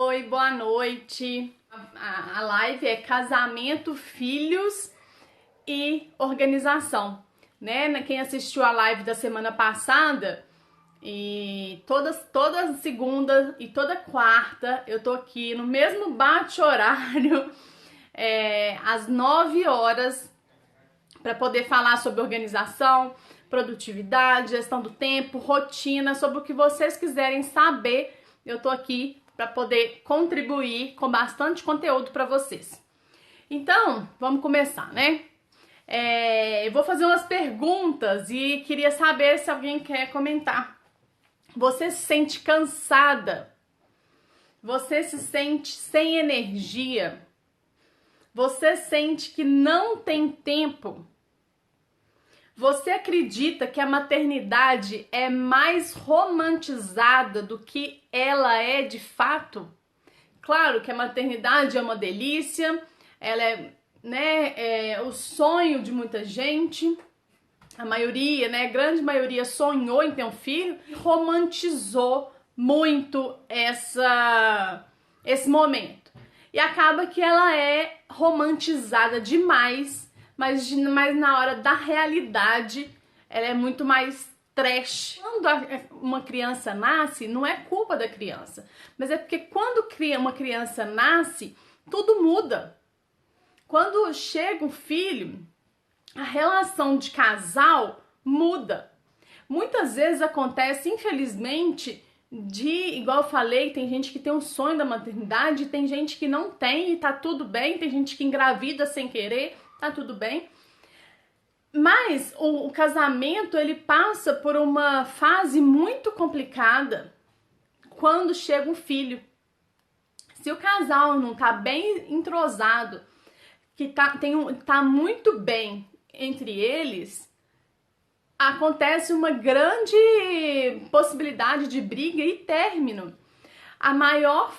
Oi, boa noite. A live é casamento, filhos e organização, né? Quem assistiu a live da semana passada, e toda segunda e toda quarta eu tô aqui no mesmo bate-horário, às 9 horas, para poder falar sobre organização, produtividade, gestão do tempo, rotina, sobre o que vocês quiserem saber. Eu tô aqui para poder contribuir com bastante conteúdo para vocês. Então, vamos começar, né? Eu vou fazer umas perguntas e queria saber se alguém quer comentar. Você se sente cansada? Você se sente sem energia? Você sente que não tem tempo? Você acredita que a maternidade é mais romantizada do que ela é de fato? Claro que a maternidade é uma delícia, ela é o sonho de muita gente. A maioria, né, a grande maioria sonhou em ter um filho e romantizou muito esse momento. E acaba que ela é romantizada demais, mas na hora da realidade ela é muito mais trash. Quando uma criança nasce, não é culpa da criança, mas é porque quando uma criança nasce, tudo muda. Quando chega um filho, a relação de casal muda. Muitas vezes acontece, infelizmente, igual eu falei, tem gente que tem um sonho da maternidade, tem gente que não tem e tá tudo bem, tem gente que engravida sem querer, tá tudo bem. Mas o casamento, ele passa por uma fase muito complicada quando chega um filho. Se o casal não tá bem entrosado, que tá muito bem entre eles, acontece uma grande possibilidade de briga e término. A maior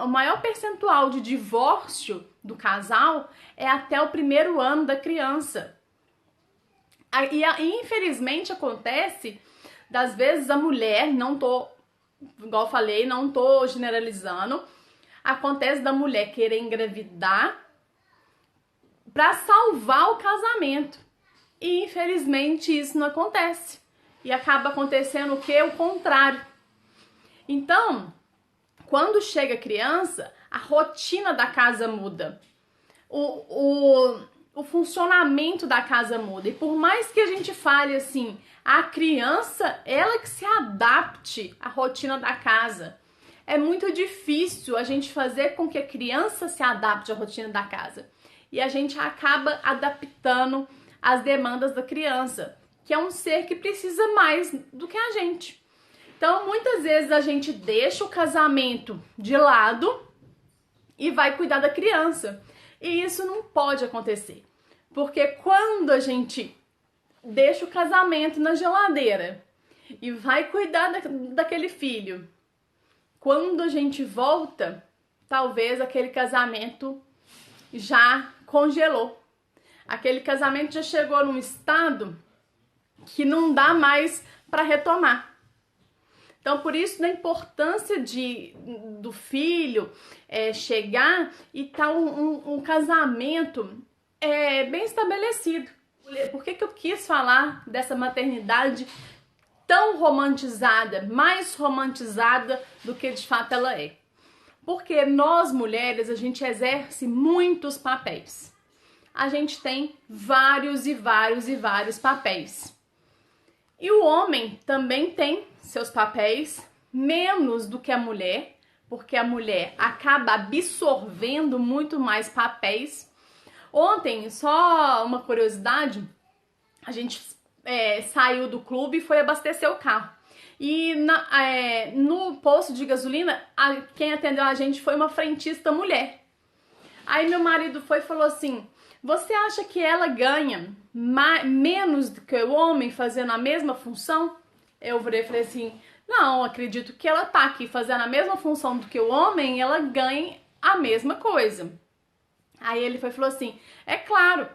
o maior percentual de divórcio do casal é até o primeiro ano da criança. E infelizmente acontece, das vezes a mulher, igual eu falei, não tô generalizando, acontece da mulher querer engravidar para salvar o casamento. E infelizmente isso não acontece. E acaba acontecendo o quê? O contrário. Então, quando chega a criança, a rotina da casa muda. O funcionamento da casa muda. E por mais que a gente fale assim, a criança, ela que se adapte à rotina da casa. É muito difícil a gente fazer com que a criança se adapte à rotina da casa. E a gente acaba adaptando as demandas da criança, que é um ser que precisa mais do que a gente. Então, muitas vezes a gente deixa o casamento de lado e vai cuidar da criança. E isso não pode acontecer. Porque quando a gente deixa o casamento na geladeira e vai cuidar daquele filho, quando a gente volta, talvez aquele casamento já congelou. Aquele casamento já chegou num estado que não dá mais para retomar. Então, por isso da importância do filho chegar e estar um casamento bem estabelecido. Por que eu quis falar dessa maternidade tão romantizada, mais romantizada do que de fato ela é? Porque nós mulheres, a gente exerce muitos papéis. A gente tem vários e vários e vários papéis. E o homem também tem seus papéis, menos do que a mulher, porque a mulher acaba absorvendo muito mais papéis. Ontem, só uma curiosidade, a gente saiu do clube e foi abastecer o carro. E no posto de gasolina, quem atendeu a gente foi uma frentista mulher. Aí meu marido foi e falou assim: você acha que ela ganha menos do que o homem fazendo a mesma função? Eu falei assim: não, acredito que ela tá aqui fazendo a mesma função do que o homem, ela ganha a mesma coisa. Aí ele foi e falou assim: é claro,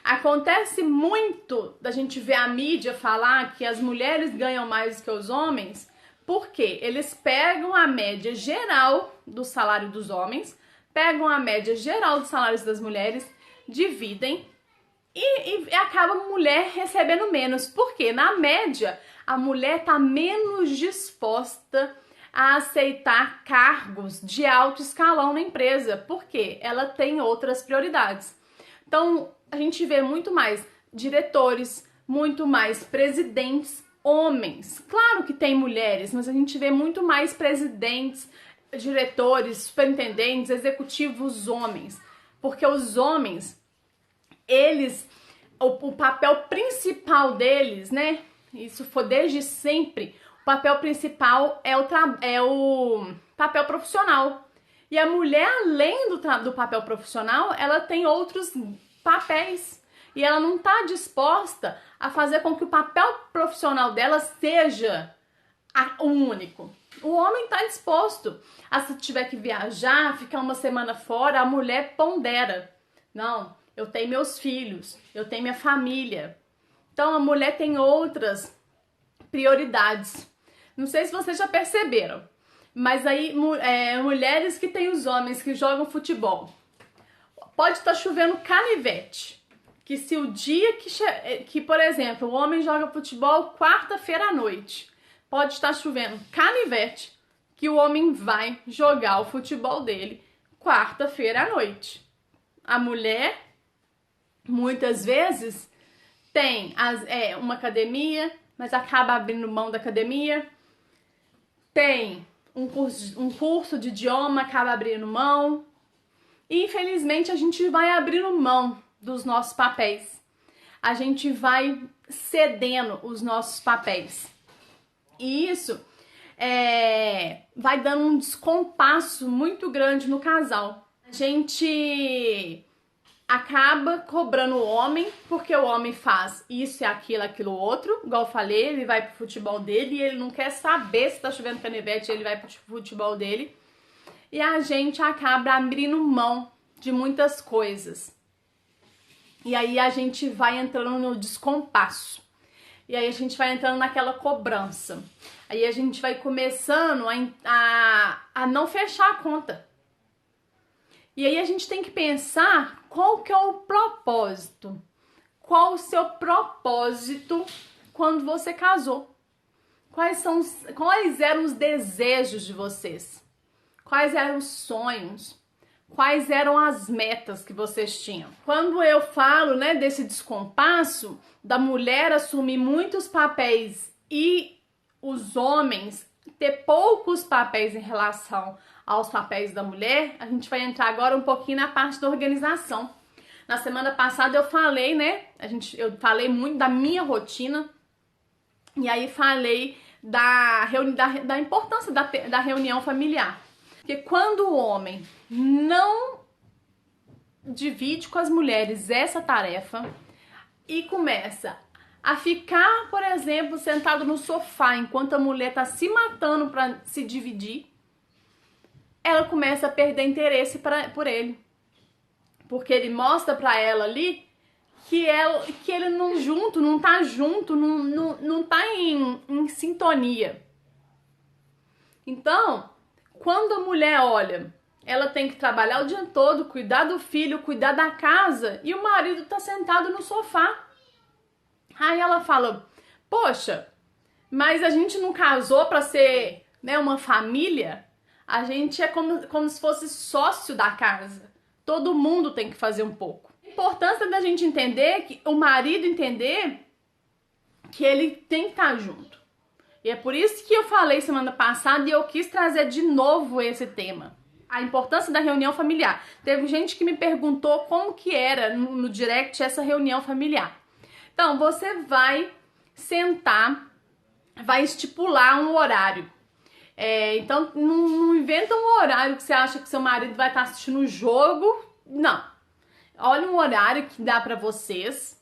acontece muito da gente ver a mídia falar que as mulheres ganham mais do que os homens, Porque eles pegam a média geral do salário dos homens, pegam a média geral dos salários das mulheres, dividem e acaba a mulher recebendo menos. Porque, na média, a mulher está menos disposta a aceitar cargos de alto escalão na empresa, porque ela tem outras prioridades. Então, a gente vê muito mais diretores, muito mais presidentes homens. Claro que tem mulheres, mas a gente vê muito mais presidentes, diretores, superintendentes, executivos homens. Porque os homens, eles, o papel principal deles, né? Isso foi desde sempre. O papel principal é o papel profissional. E a mulher, além do papel profissional, ela tem outros papéis. E ela não está disposta a fazer com que o papel profissional dela seja o único. O homem está disposto a, se tiver que viajar, ficar uma semana fora, a mulher pondera. Não, eu tenho meus filhos, eu tenho minha família. Então a mulher tem outras prioridades. Não sei se vocês já perceberam, mas aí mulheres que têm os homens que jogam futebol. Pode estar chovendo canivete. Que se o dia que, por exemplo, o homem joga futebol quarta-feira à noite, pode estar chovendo canivete, que o homem vai jogar o futebol dele quarta-feira à noite. A mulher, muitas vezes, tem uma academia, mas acaba abrindo mão da academia. Tem um curso de idioma, acaba abrindo mão. E, infelizmente, a gente vai abrindo mão dos nossos papéis. A gente vai cedendo os nossos papéis. E isso vai dando um descompasso muito grande no casal. A gente acaba cobrando o homem, porque o homem faz isso e aquilo outro. Igual eu falei, ele vai pro futebol dele e ele não quer saber se tá chovendo canivete, ele vai pro futebol dele. E a gente acaba abrindo mão de muitas coisas. E aí a gente vai entrando no descompasso. E aí a gente vai entrando naquela cobrança. Aí a gente vai começando a não fechar a conta. E aí a gente tem que pensar qual que é o propósito. Qual o seu propósito quando você casou? Quais eram os desejos de vocês? Quais eram os sonhos? Quais eram as metas que vocês tinham? Quando eu falo, né, desse descompasso, da mulher assumir muitos papéis e os homens ter poucos papéis em relação aos papéis da mulher, a gente vai entrar agora um pouquinho na parte da organização. Na semana passada eu falei, né, eu falei muito da minha rotina, e aí falei da importância da reunião familiar. Porque quando o homem não divide com as mulheres essa tarefa e começa a ficar, por exemplo, sentado no sofá enquanto a mulher está se matando para se dividir, ela começa a perder interesse por ele. Porque ele mostra para ela ali que ele não tá junto, não tá em sintonia. Então, quando a mulher olha, ela tem que trabalhar o dia todo, cuidar do filho, cuidar da casa, e o marido tá sentado no sofá. Aí ela fala, poxa, mas a gente não casou pra ser, né, uma família? A gente é como se fosse sócio da casa. Todo mundo tem que fazer um pouco. A importância da gente entender, que o marido entender que ele tem que estar junto. E é por isso que eu falei semana passada e eu quis trazer de novo esse tema. A importância da reunião familiar. Teve gente que me perguntou como que era no direct essa reunião familiar. Então, você vai sentar, vai estipular um horário. Então, não inventa um horário que você acha que seu marido vai estar assistindo o jogo. Não. Olha um horário que dá pra vocês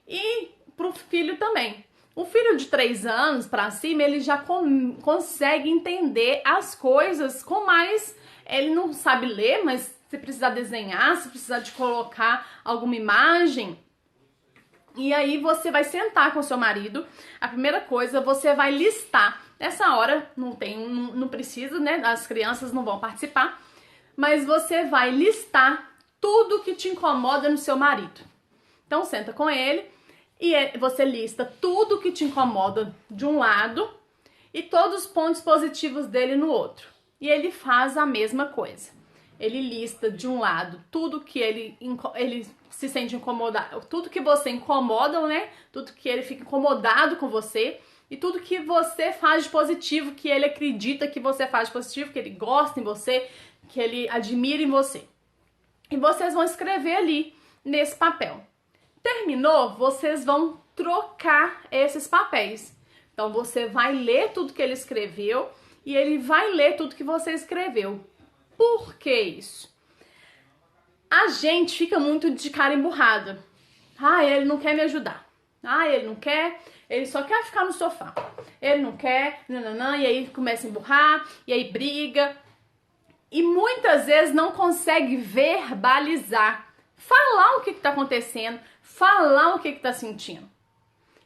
e pro filho também. O filho de 3 anos pra cima, ele já consegue entender as coisas com mais... Ele não sabe ler, mas se precisar desenhar, se precisar de colocar alguma imagem... E aí você vai sentar com o seu marido, a primeira coisa, você vai listar Nessa hora não precisa, né? As crianças não vão participar, mas você vai listar tudo que te incomoda no seu marido. Então senta com ele e você lista tudo que te incomoda de um lado e todos os pontos positivos dele no outro. E ele faz a mesma coisa. Ele lista de um lado tudo que ele se sente incomodado, tudo que você incomoda, né? Tudo que ele fica incomodado com você e tudo que você faz de positivo, que ele acredita que você faz de positivo, que ele gosta em você, que ele admira em você. E vocês vão escrever ali nesse papel. Terminou, vocês vão trocar esses papéis. Então você vai ler tudo que ele escreveu e ele vai ler tudo que você escreveu. Por que isso? A gente fica muito de cara emburrada. Ah, ele não quer me ajudar. Ah, ele não quer, ele só quer ficar no sofá. Ele não quer, nananã, e aí começa a emburrar, e aí briga. E muitas vezes não consegue verbalizar, falar o que está acontecendo, falar o que está sentindo.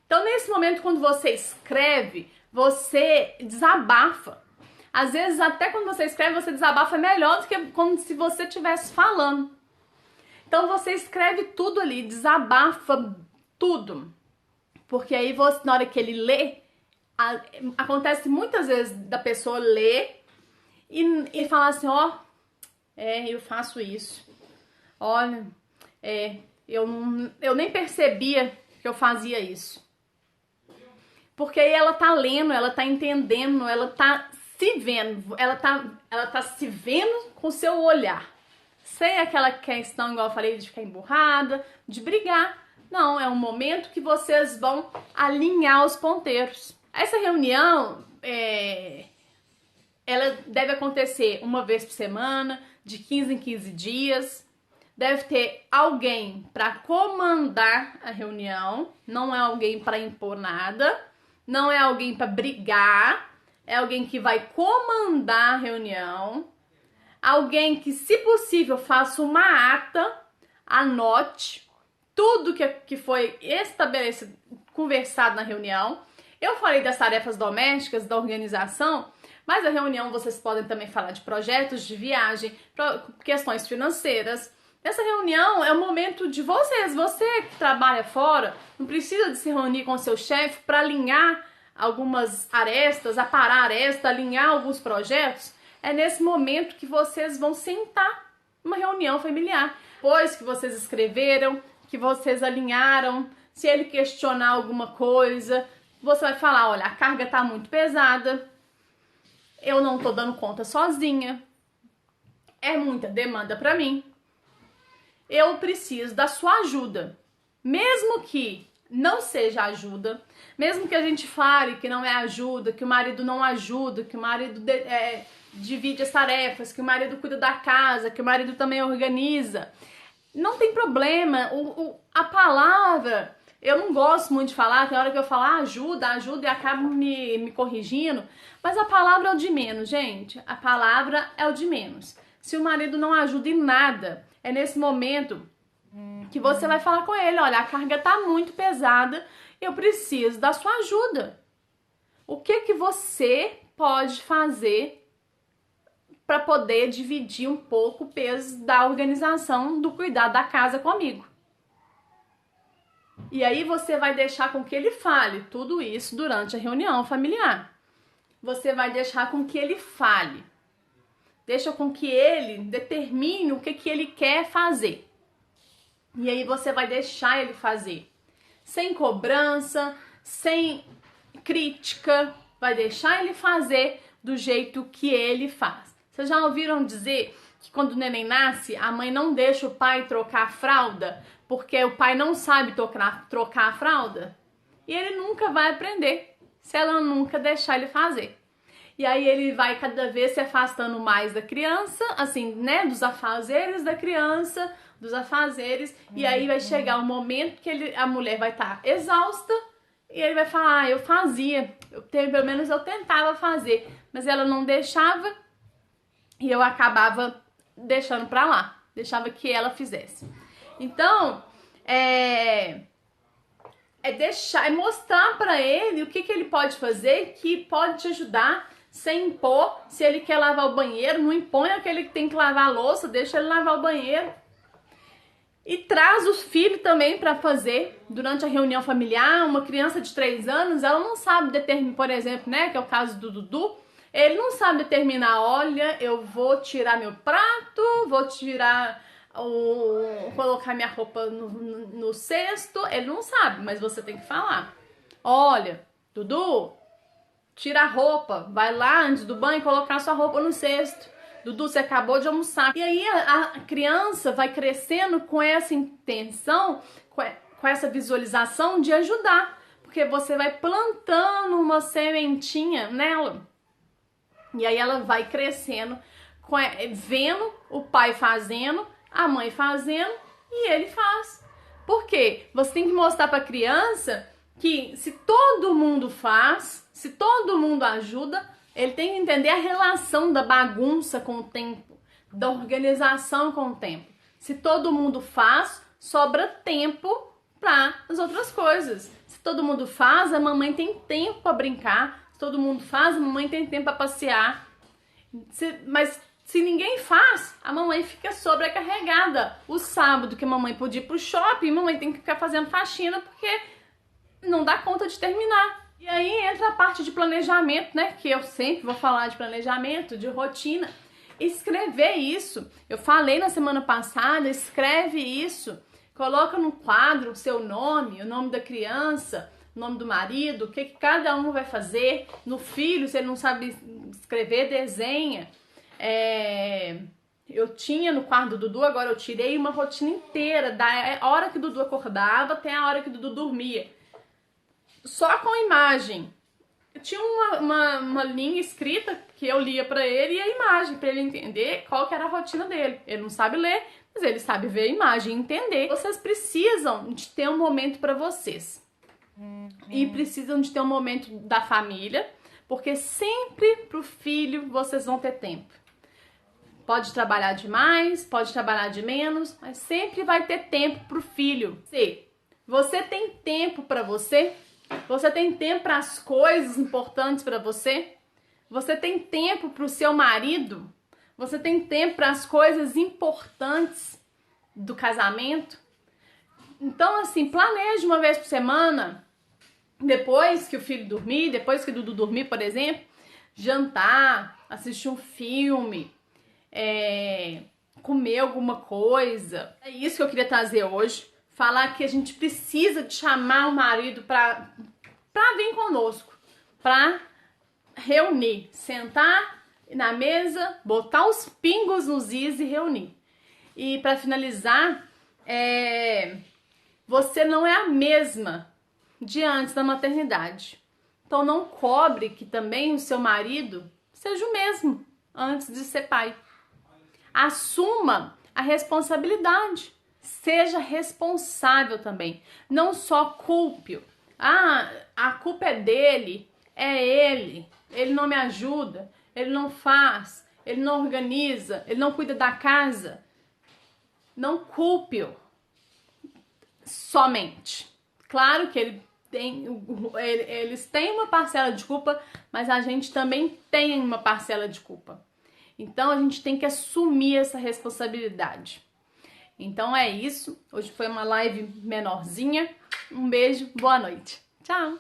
Então, nesse momento, quando você escreve, você desabafa. Às vezes, até quando você escreve, você desabafa melhor do que como se você estivesse falando. Então, você escreve tudo ali, desabafa tudo. Porque aí, na hora que ele lê, acontece muitas vezes da pessoa ler e falar assim, ó, eu faço isso. Olha, eu nem percebia que eu fazia isso. Porque aí ela tá lendo, ela tá entendendo, ela tá se vendo, ela tá se vendo com o seu olhar. Sem aquela questão, igual eu falei, de ficar emburrada, de brigar. Não, é um momento que vocês vão alinhar os ponteiros. Essa reunião, ela deve acontecer uma vez por semana, de 15 em 15 dias. Deve ter alguém para comandar a reunião, não é alguém para impor nada, não é alguém para brigar, é alguém que vai comandar a reunião, alguém que, se possível, faça uma ata, anote tudo que foi estabelecido, conversado na reunião. Eu falei das tarefas domésticas, da organização, mas a reunião vocês podem também falar de projetos de viagem, questões financeiras. Essa reunião é o momento de vocês. Você que trabalha fora, não precisa de se reunir com o seu chefe para alinhar algumas arestas, aparar arestas, alinhar alguns projetos. É nesse momento que vocês vão sentar uma reunião familiar. Depois que vocês escreveram, que vocês alinharam, se ele questionar alguma coisa, você vai falar, olha, a carga tá muito pesada, eu não tô dando conta sozinha, é muita demanda para mim. Eu preciso da sua ajuda. Mesmo que não seja ajuda, mesmo que a gente fale que não é ajuda, que o marido não ajuda, que o marido divide as tarefas, que o marido cuida da casa, que o marido também organiza, não tem problema. A palavra, eu não gosto muito de falar, tem hora que eu falo ajuda e acabo me corrigindo, mas a palavra é o de menos, gente. A palavra é o de menos. Se o marido não ajuda em nada, é nesse momento que você vai falar com ele, olha, a carga tá muito pesada, eu preciso da sua ajuda. O que você pode fazer para poder dividir um pouco o peso da organização, do cuidado da casa comigo? E aí você vai deixar com que ele fale tudo isso durante a reunião familiar. Você vai deixar com que ele fale. Deixa com que ele determine o que ele quer fazer. E aí você vai deixar ele fazer. Sem cobrança, sem crítica. Vai deixar ele fazer do jeito que ele faz. Vocês já ouviram dizer que quando o neném nasce, a mãe não deixa o pai trocar a fralda porque o pai não sabe trocar a fralda? E ele nunca vai aprender se ela nunca deixar ele fazer. E aí ele vai cada vez se afastando mais da criança, assim, né, dos afazeres da criança, dos afazeres, e aí vai chegar um momento que a mulher vai estar exausta e ele vai falar, eu fazia, pelo menos eu tentava fazer, mas ela não deixava e eu acabava deixando pra lá, deixava que ela fizesse. Então, é mostrar pra ele o que ele pode fazer que pode te ajudar sem impor. Se ele quer lavar o banheiro, não impõe aquele que tem que lavar a louça, deixa ele lavar o banheiro. E traz os filhos também para fazer durante a reunião familiar. Uma criança de 3 anos, ela não sabe determinar, por exemplo, né, que é o caso do Dudu, ele não sabe determinar, olha, eu vou tirar meu prato, vou tirar colocar minha roupa no cesto. Ele não sabe, mas você tem que falar. Olha, Dudu, tira a roupa, vai lá antes do banho colocar sua roupa no cesto. Dudu, você acabou de almoçar. E aí a criança vai crescendo com essa intenção, com essa visualização de ajudar. Porque você vai plantando uma sementinha nela. E aí ela vai crescendo, vendo o pai fazendo, a mãe fazendo e ele faz. Por quê? Você tem que mostrar para a criança que se todo mundo faz, se todo mundo ajuda, ele tem que entender a relação da bagunça com o tempo, da organização com o tempo. Se todo mundo faz, sobra tempo para as outras coisas. Se todo mundo faz, a mamãe tem tempo para brincar. Se todo mundo faz, a mamãe tem tempo para passear. Mas se ninguém faz, a mamãe fica sobrecarregada. O sábado que a mamãe podia ir pro shopping, a mamãe tem que ficar fazendo faxina porque não dá conta de terminar. E aí entra a parte de planejamento, né? Que eu sempre vou falar de planejamento, de rotina. Escrever isso. Eu falei na semana passada, escreve isso. Coloca no quadro o seu nome, o nome da criança, o nome do marido, o que cada um vai fazer. No filho, se ele não sabe escrever, desenha. Eu tinha no quarto do Dudu, agora eu tirei uma rotina inteira, da hora que o Dudu acordava até a hora que o Dudu dormia. Só com imagem. Eu tinha uma linha escrita que eu lia pra ele e a imagem, pra ele entender qual que era a rotina dele. Ele não sabe ler, mas ele sabe ver a imagem e entender. Vocês precisam de ter um momento pra vocês. E precisam de ter um momento da família, porque sempre pro filho vocês vão ter tempo. Pode trabalhar demais, pode trabalhar de menos, mas sempre vai ter tempo pro filho. Se você tem tempo pra você, você tem tempo para as coisas importantes para você, você tem tempo para o seu marido, você tem tempo para as coisas importantes do casamento. Então, assim, planeje uma vez por semana, depois que o filho dormir, depois que o Dudu dormir, por exemplo, jantar, assistir um filme, comer alguma coisa. É isso que eu queria trazer hoje. Falar que a gente precisa de chamar o marido pra vir conosco, pra reunir, sentar na mesa, botar os pingos nos is e reunir. E pra finalizar, você não é a mesma de antes da maternidade. Então não cobre que também o seu marido seja o mesmo antes de ser pai. Assuma a responsabilidade. Seja responsável também. Não só culpe-o. A culpa é dele, é ele. Ele não me ajuda, ele não faz, ele não organiza, ele não cuida da casa. Não culpe-o somente. Claro que eles têm uma parcela de culpa, mas a gente também tem uma parcela de culpa. Então a gente tem que assumir essa responsabilidade. Então é isso. Hoje foi uma live menorzinha. Um beijo, boa noite. Tchau!